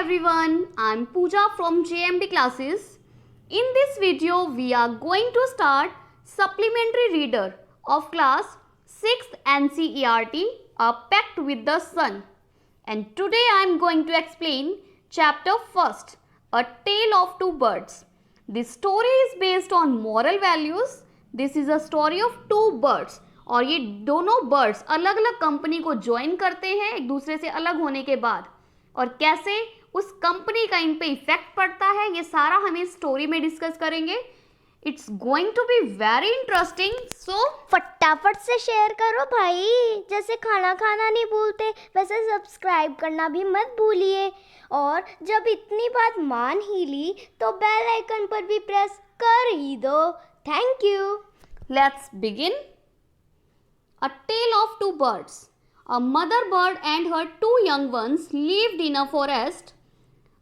everyone, I'm Pooja from JMD classes. In this video, we are going to start supplementary reader of class 6th NCERT, A Pact with the Sun. And today I'm going to explain chapter 1st, A Tale of Two Birds. This story is based on moral values. This is a story of two birds. और ये दोनों birds अलग अलग company को join करते हैं एक दूसरे से अलग होने के बाद, और कैसे उस कंपनी का इन पे इफेक्ट पड़ता है ये सारा हम इस स्टोरी में डिस्कस करेंगे. It's going to be very interesting. So फटाफट से शेयर करो भाई. जैसे खाना खाना नहीं भूलते वैसे सब्सक्राइब करना भी मत भूलिए. और जब इतनी बात मान ही ली तो बेल आइकन पर भी प्रेस कर ही दो. Thank you. Let's begin. A tale of two birds. A mother bird and her two young ones lived in a forest.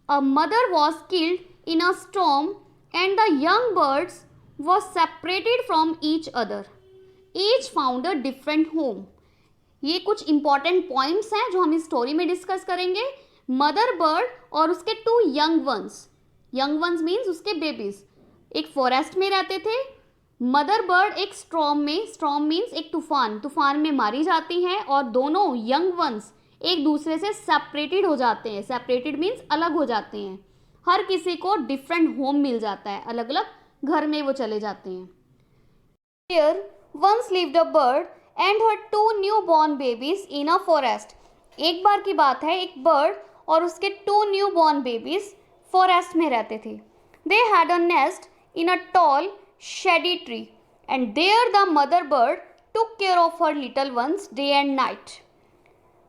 A mother was killed in a storm and the young birds were separated from each other. Each found a different home. ये कुछ important points हैं जो हम इस story में discuss करेंगे. Mother bird और उसके two young ones. Young ones means उसके बेबीज एक फॉरेस्ट में रहते थे. मदर बर्ड एक स्टॉर्म में, स्टॉर्म मीन्स एक तूफान में मारी जाती हैं, और दोनों यंग वंस एक दूसरे से सेपरेटेड हो जाते हैं. सेपरेटेड मीन्स अलग हो जाते हैं. हर किसी को डिफरेंट होम मिल जाता है, अलग अलग घर में वो चले जाते हैं. Here once lived a bird and her two newborn babies in a forest. एक बार की बात है, एक बर्ड और उसके टू न्यूबॉर्न बेबीज फॉरेस्ट में रहते थे. They had a nest in a tall shady tree and there the mother bird took care of her little ones day and night.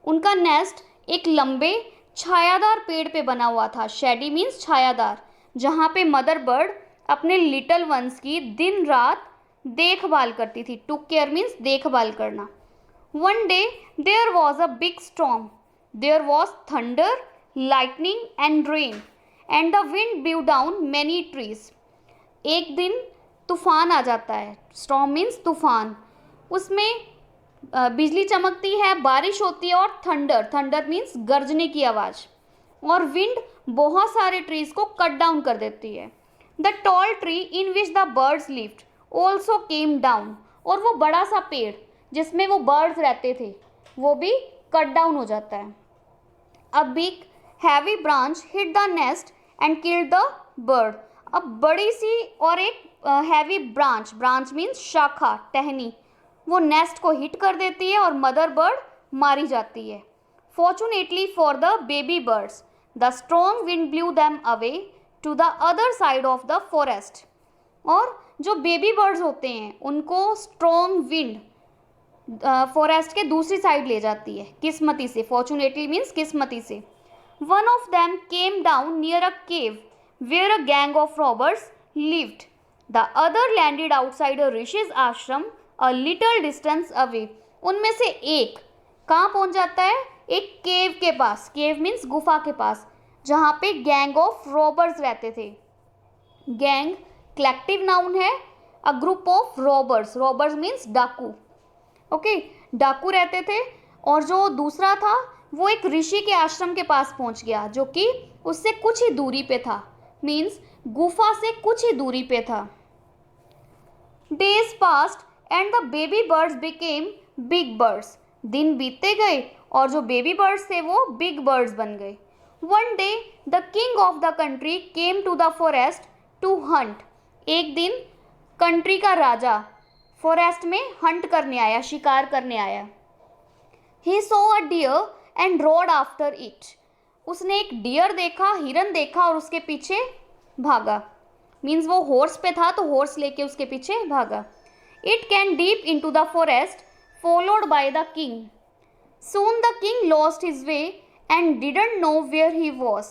उनका नेस्ट एक लंबे छायादार पेड़ पे बना हुआ था. शेडी मीन्स छायादार, जहाँ पे मदर बर्ड अपने लिटल वंस की दिन रात देखभाल करती थी. टुक केयर मीन्स देखभाल करना. One day there was a big storm. There was thunder, lightning and rain and the wind blew down many trees. एक दिन तूफान आ जाता है. स्टॉर्म मीन्स तूफान. उसमें बिजली चमकती है, बारिश होती है, और थंडर मीन्स गरजने की आवाज़, और विंड बहुत सारे ट्रीज को कट डाउन कर देती है. The tall tree in which the birds lived also came down. और वो बड़ा सा पेड़ जिसमें वो बर्ड्स रहते थे वो भी कट डाउन हो जाता है. A big heavy branch hit the nest and killed the bird. अब बड़ी सी और एक हैवी ब्रांच मीन्स शाखा, टहनी, वो नेस्ट को हिट कर देती है और मदर बर्ड मारी जाती है. Fortunately for the baby birds the strong wind blew them away to the other side of the forest. और जो बेबी बर्ड्स होते हैं उनको स्ट्रॉन्ग विंड फॉरेस्ट के दूसरी साइड ले जाती है, किस्मती से. फॉर्चुनेटली मीन्स किस्मती से. One of them came down near a cave where a gang of robbers lived. The other landed outside a rishis ashram a little distance away. उनमें से एक कहाँ पहुँच जाता है? एक केव के पास. केव मीन्स गुफा के पास, जहाँ पे गैंग ऑफ रॉबर्स रहते थे. गैंग कलेक्टिव नाउन है. A group of robbers. Robbers means डाकू. ओके, डाकू रहते थे. और जो दूसरा था वो एक ऋषि के आश्रम के पास पहुँच गया, जो कि उससे कुछ ही दूरी पे था. मीन्स गुफा से कुछ ही दूरी पे था. Days past and the baby birds became big birds. दिन बीतते गए और जो बेबी बर्ड्स थे वो बिग बर्ड्स बन गए. One day the king of the country came to the forest to hunt. एक दिन कंट्री का राजा फॉरेस्ट में हंट करने आया, शिकार करने आया. He saw a deer and rode after it. उसने एक डियर देखा, हिरन देखा, और उसके पीछे भागा. मीन्स वो हॉर्स पे था तो हॉर्स लेके उसके पीछे भागा. It can deep into the forest followed by the king. Soon the king lost his way and didn't know where he was.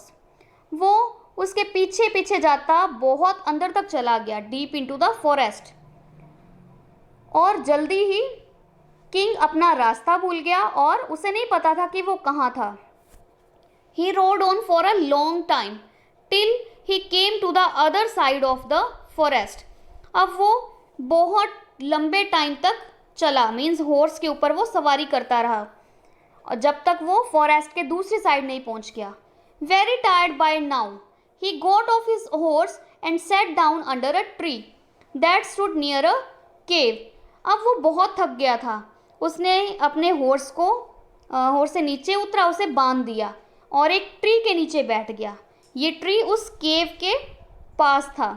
वो उसके पीछे पीछे जाता बहुत अंदर तक चला गया, deep into the forest, और जल्दी ही किंग अपना रास्ता भूल गया और उसे नहीं पता था कि वो कहाँ था. He rode on for a long time till he came to the other side of the forest. अब वो बहुत लंबे टाइम तक चला. मीन्स हॉर्स के ऊपर वो सवारी करता रहा, और जब तक वो फॉरेस्ट के दूसरी साइड नहीं पहुंच गया. Very tired by now, he got off his horse and sat down under a tree that stood near a cave. अब वो बहुत थक गया था. उसने अपने हॉर्स से नीचे उतरा, उसे बांध दिया और एक ट्री के नीचे बैठ गया. ये ट्री उस केव के पास था.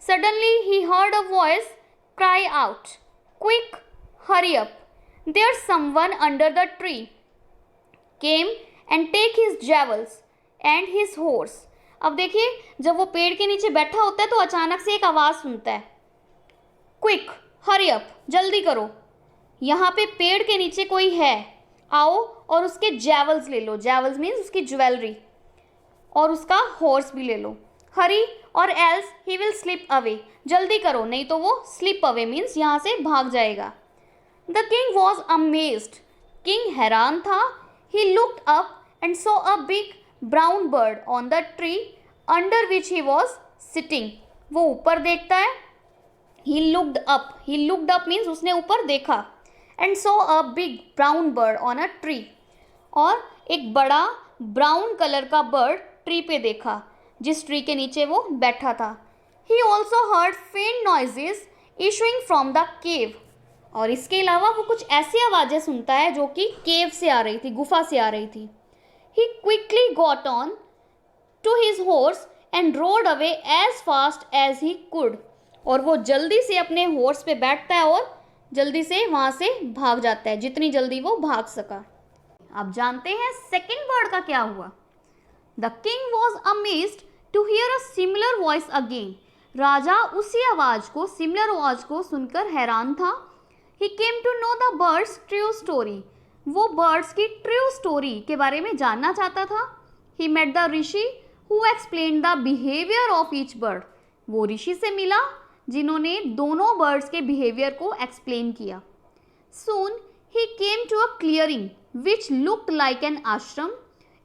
Suddenly he heard a voice cry out, "Quick, hurry up! There's someone under the tree. Came and take his jewels and his horse." अब देखिए, जब वो पेड़ के नीचे बैठा होता है तो अचानक से एक आवाज़ सुनता है, क्विक हरी अप, जल्दी करो, यहाँ पे पेड़ के नीचे कोई है, आओ और उसके जेवल्स ले लो. जेवल्स मीन्स उसकी ज्वेलरी, और उसका हॉर्स भी ले लो. हरी और else he will slip away, जल्दी करो नहीं तो वो स्लिप अवे मीन्स यहाँ से भाग जाएगा. The king was amazed. King हैरान था. He looked up and saw a big brown bird on the tree under which he was sitting. वो ऊपर देखता है. He looked up. He looked up means उसने ऊपर देखा. And saw a big brown bird on a tree. और एक बड़ा ब्राउन कलर का बर्ड ट्री पे देखा, जिस ट्री के नीचे वो बैठा था. He also heard faint noises issuing from the cave. और इसके अलावा वो कुछ ऐसी आवाज़ें सुनता है जो कि केव से आ रही थी, गुफा से आ रही थी. He quickly got on to his horse and rode away as fast as he could. और वो जल्दी से अपने हॉर्स पे बैठता है और जल्दी से वहाँ से भाग जाता है, जितनी जल्दी वो भाग सका. अब जानते हैं सेकंड बर्ड का क्या हुआ. The king was amazed to hear a similar voice again. राजा उसी आवाज़ को, सिमिलर आवाज़ को सुनकर हैरान था. He came to know the bird's true story. वो बर्ड्स की ट्रू स्टोरी के बारे में जानना चाहता था. He met the rishi who explain the behaviour of each bird. वो ऋषि से मिला जिन्होंने दोनों बर्ड्स के बिहेवियर को एक्सप्लेन किया. सून ही came to a clearing which looked like an ashram.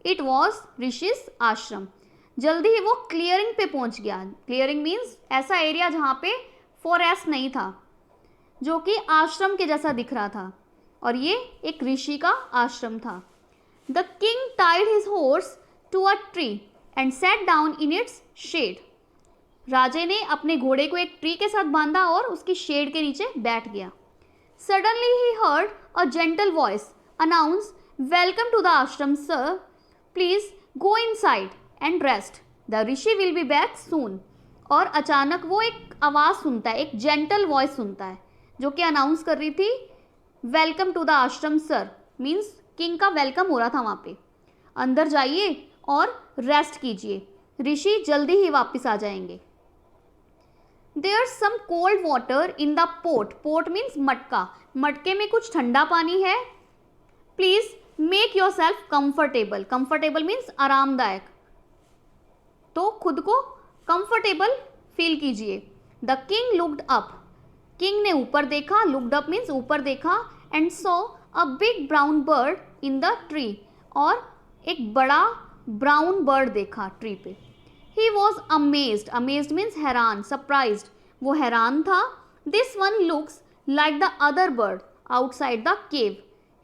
It was rishi's ashram. जल्दी ही वो क्लियरिंग पे पहुंच गया. क्लियरिंग मीन्स ऐसा एरिया जहाँ पे फॉरेस्ट नहीं था, जो कि आश्रम के जैसा दिख रहा था, और ये एक ऋषि का आश्रम था. The king tied his horse to a tree and sat down in its shade. राजे ने अपने घोड़े को एक ट्री के साथ बांधा और उसकी शेड के नीचे बैठ गया. Suddenly he heard a gentle voice announce, welcome to the ashram sir, please go inside and rest, the rishi will be back soon. और अचानक वो एक आवाज़ सुनता है, एक जेंटल वॉइस सुनता है जो कि अनाउंस कर रही थी welcome to the ashram sir, means king का वेलकम हो रहा था वहाँ पे. अंदर जाइए और रेस्ट कीजिए, ऋषि जल्दी ही वापस आ जाएंगे. There some cold water in the pot. Pot means मटका. मटके में कुछ ठंडा पानी है. Please make yourself comfortable. Comfortable means आरामदायक, तो खुद को कंफर्टेबल फील कीजिए. The king looked up. King ने ऊपर देखा. लुक्ड अप मीन्स ऊपर देखा. And saw a big brown bird in the tree. और एक बड़ा ब्राउन बर्ड देखा ट्री पे. He was amazed. Amazed means हैरान, सरप्राइज्ड. वो हैरान था. This one looks like the other bird outside the cave.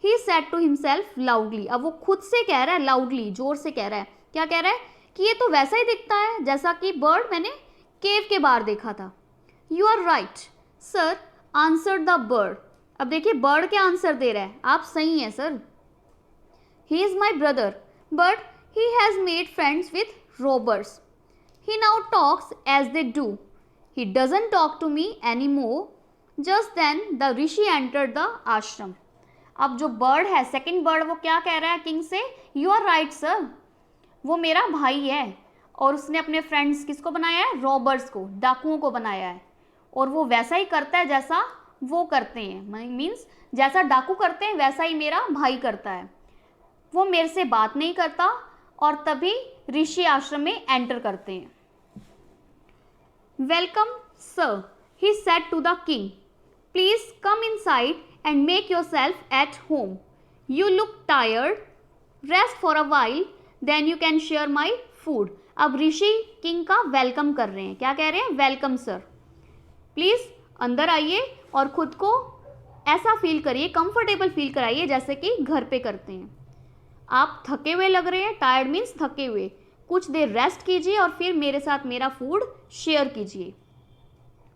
He said to himself loudly. अब वो खुद से कह रहा है, लाउडली, जोर से कह रहा है. क्या कह रहा है? कि ये तो वैसा ही दिखता है जैसा कि बर्ड मैंने केव के बाहर देखा था. You are right sir, answered the bird. अब देखिए बर्ड क्या आंसर दे रहा है, आप सही हैं sir. He is my brother but he has made friends with robbers. He now talks as they do. He doesn't talk to me any more. Just then the rishi entered the ashram. अब जो bird है, second bird, वो क्या कह रहा है king से? You are right sir, वो मेरा भाई है और उसने अपने फ्रेंड्स किसको बनाया है? रॉबर्स को, डाकुओं को बनाया है. और वो वैसा ही करता है जैसा वो करते हैं, मीन्स जैसा डाकू करते हैं वैसा ही मेरा भाई करता है. वो मेरे से बात नहीं करता. और तभी ऋषि आश्रम में एंटर करते हैं. Welcome sir, he said to the king, please come inside and make yourself at home. You look tired, rest for a while, then you can share my food. अब ऋषि किंग का welcome कर रहे हैं. क्या कह रहे हैं? Welcome sir, please अंदर आइए और ख़ुद को ऐसा फील करिए, कंफर्टेबल फील कराइए जैसे कि घर पे करते हैं. आप थके हुए लग रहे हैं, टायर्ड मीन्स थके हुए, कुछ देर रेस्ट कीजिए और फिर मेरे साथ मेरा फूड शेयर कीजिए।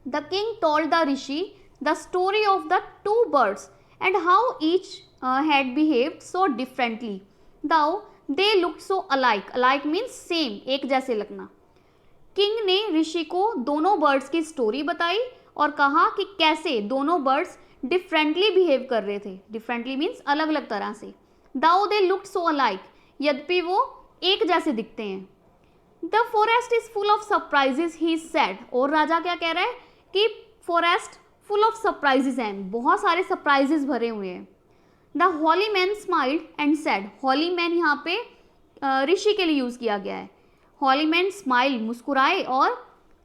The king told the rishi the story of the two birds and how each had behaved so differently though they looked so alike. Alike means same, एक जैसे लगना। किंग ने ऋषि को दोनों बर्ड्स की स्टोरी बताई और कहा कि कैसे दोनों बर्ड्स डिफरेंटली बिहेव कर रहे थे। डिफरेंटली मीन्स अलग अलग तरह से। दाउ दे लुक्ड सो अलाइक, यद्यपि वो एक जैसे दिखते हैं। The forest is full of surprises he said. और राजा क्या कह रहा है कि फॉरेस्ट फुल ऑफ सरप्राइजेज हैं, बहुत सारे सरप्राइजेज भरे हुए हैं। The holy man smiled and said. Holy man यहाँ पे ऋषि के लिए यूज किया गया है। हॉली मैन स्माइल, मुस्कुराए और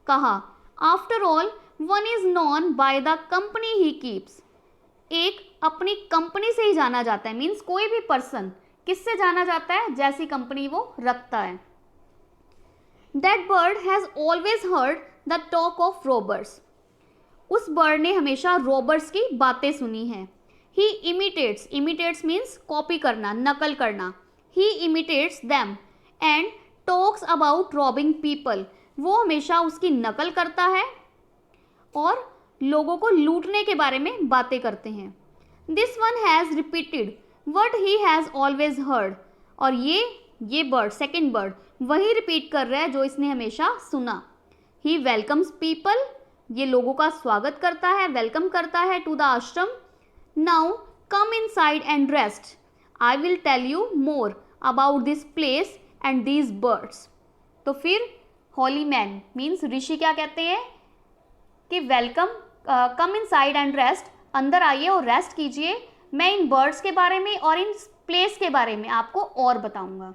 कहा, after all one is known by the company he keeps. एक अपनी कंपनी से ही जाना जाता है, मीन्स कोई भी पर्सन किससे जाना जाता है, जैसी कंपनी वो रखता है। That bird has always heard the talk of robbers. उस बर्ड ने हमेशा रॉबर्स की बातें सुनी है। He imitates, imitates means copy करना, नकल करना। He imitates them and talks about robbing people. वो हमेशा उसकी नकल करता है और लोगों को लूटने के बारे में बातें करते हैं। This one has repeated what he has always heard. और ये बर्ड, सेकेंड बर्ड, वही रिपीट कर रहा है जो इसने हमेशा सुना। ही वेलकम्स पीपल, ये लोगों का स्वागत करता है, वेलकम करता है to the ashram. Now come inside and rest, I will tell you more about this place and these birds. तो फिर हॉली मैन मीन्स ऋषि क्या कहते हैं कि welcome, come inside and rest, अंदर आइए और रेस्ट कीजिए, मैं इन बर्ड्स के बारे में और इन प्लेस के बारे में आपको और बताऊंगा।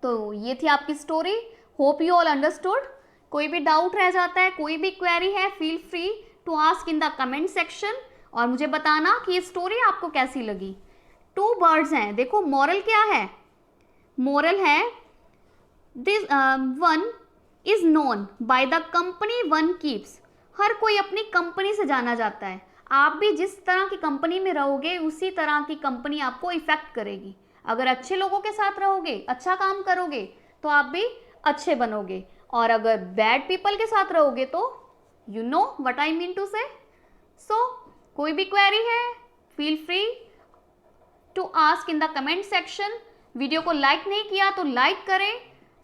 तो ये थी आपकी story. Hope you all understood. कोई भी डाउट रह जाता है, कोई भी क्वेरी है, feel free to ask in the comment section और मुझे बताना कि ये स्टोरी आपको कैसी लगी। 2 बर्ड्स हैं, देखो मॉरल क्या है। मॉरल है this one is known by the company one keeps. हर कोई अपनी कंपनी से जाना जाता है। आप भी जिस तरह की कंपनी में रहोगे उसी तरह की कंपनी आपको इफेक्ट करेगी। अगर अच्छे लोगों के साथ रहोगे, अच्छा काम करोगे तो आप भी अच्छे बनोगे, और अगर बैड पीपल के साथ रहोगे तो you know what I mean to say. So कोई भी क्वेरी है, feel free to ask in the comment section. Video को लाइक नहीं किया तो लाइक करें,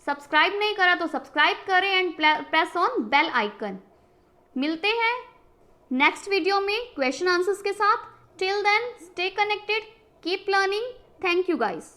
सब्सक्राइब नहीं करा तो सब्सक्राइब करें and press on bell icon. मिलते हैं नेक्स्ट वीडियो में क्वेश्चन आंसर्स के साथ। Till then stay connected, keep learning. Thank you guys.